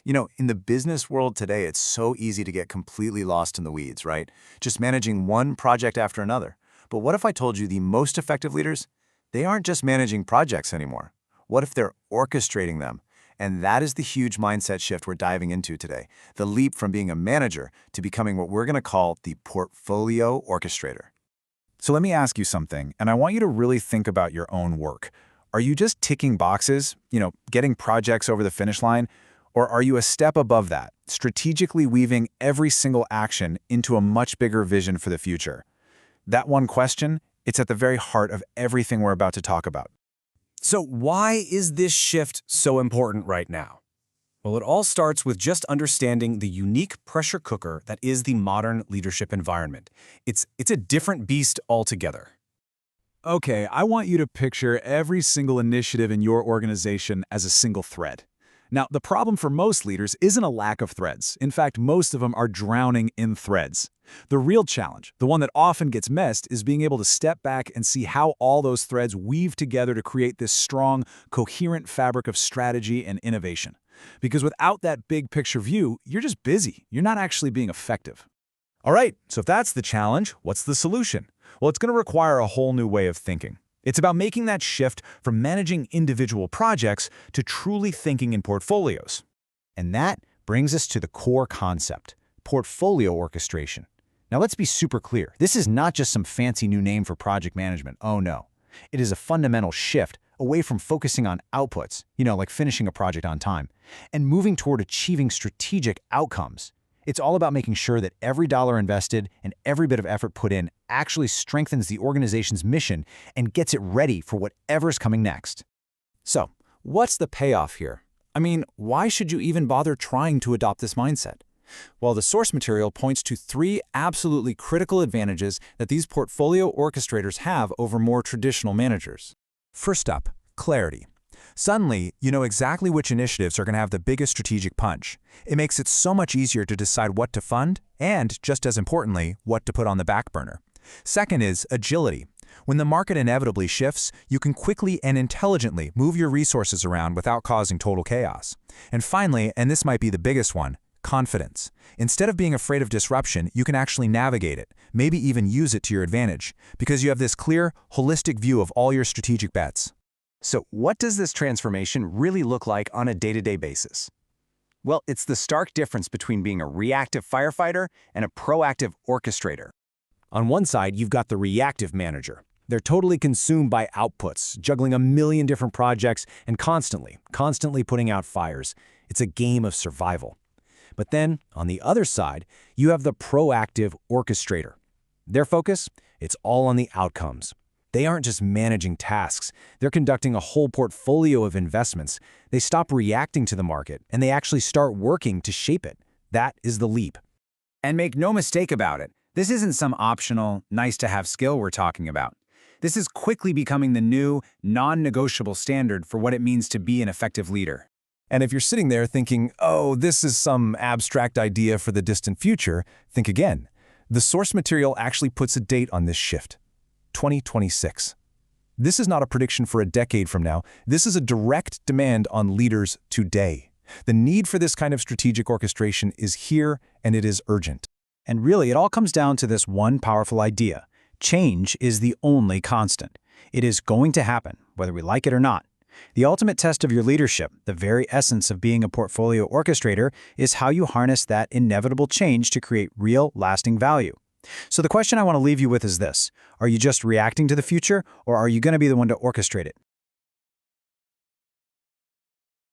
In the business world today, it's so easy to get completely lost in the weeds, right? Just managing one project after another. But what if I told you the most effective leaders, they aren't just managing projects anymore? What if they're orchestrating them? And that is the huge mindset shift we're diving into today, the leap from being a manager to becoming what we're going to call the portfolio orchestrator. So let me ask you something, and I want you to really think about your own work. Are you just ticking boxes, getting projects over the finish line? Or are you a step above that, strategically weaving every single action into a much bigger vision for the future? That one question, it's at the very heart of everything we're about to talk about. So why is this shift so important right now? Well, it all starts with just understanding the unique pressure cooker that is the modern leadership environment. It's a different beast altogether. Okay, I want you to picture every single initiative in your organization as a single thread. Now, the problem for most leaders isn't a lack of threads. In fact, most of them are drowning in threads. The real challenge, the one that often gets missed, is being able to step back and see how all those threads weave together to create this strong, coherent fabric of strategy and innovation. Because without that big picture view, you're just busy. You're not actually being effective. All right, so if that's the challenge, what's the solution? Well, it's going to require a whole new way of thinking. It's about making that shift from managing individual projects to truly thinking in portfolios. And that brings us to the core concept, portfolio orchestration. Now let's be super clear. This is not just some fancy new name for project management. Oh no. It is a fundamental shift away from focusing on outputs, like finishing a project on time, and moving toward achieving strategic outcomes. It's all about making sure that every dollar invested and every bit of effort put in actually strengthens the organization's mission and gets it ready for whatever's coming next. So, what's the payoff here? I mean, why should you even bother trying to adopt this mindset? Well, the source material points to 3 absolutely critical advantages that these portfolio orchestrators have over more traditional managers. First up, clarity. Suddenly, you know exactly which initiatives are going to have the biggest strategic punch. It makes it so much easier to decide what to fund and, just as importantly, what to put on the back burner. Second is agility. When the market inevitably shifts, you can quickly and intelligently move your resources around without causing total chaos. And finally, and this might be the biggest one, confidence. Instead of being afraid of disruption, you can actually navigate it, maybe even use it to your advantage, because you have this clear, holistic view of all your strategic bets. So what does this transformation really look like on a day-to-day basis? Well, it's the stark difference between being a reactive firefighter and a proactive orchestrator. On one side, you've got the reactive manager. They're totally consumed by outputs, juggling a million different projects and constantly putting out fires. It's a game of survival. But then, on the other side, you have the proactive orchestrator. Their focus? It's all on the outcomes. They aren't just managing tasks, they're conducting a whole portfolio of investments. They stop reacting to the market, and they actually start working to shape it. That is the leap. And make no mistake about it, this isn't some optional, nice-to-have skill we're talking about. This is quickly becoming the new, non-negotiable standard for what it means to be an effective leader. And if you're sitting there thinking, oh, this is some abstract idea for the distant future, think again. The source material actually puts a date on this shift. 2026. This is not a prediction for a decade from now. This is a direct demand on leaders today. The need for this kind of strategic orchestration is here, and it is urgent. And really, it all comes down to this one powerful idea. Change is the only constant. It is going to happen, whether we like it or not. The ultimate test of your leadership, the very essence of being a portfolio orchestrator, is how you harness that inevitable change to create real, lasting value. So the question I want to leave you with is this. Are you just reacting to the future, or are you going to be the one to orchestrate it?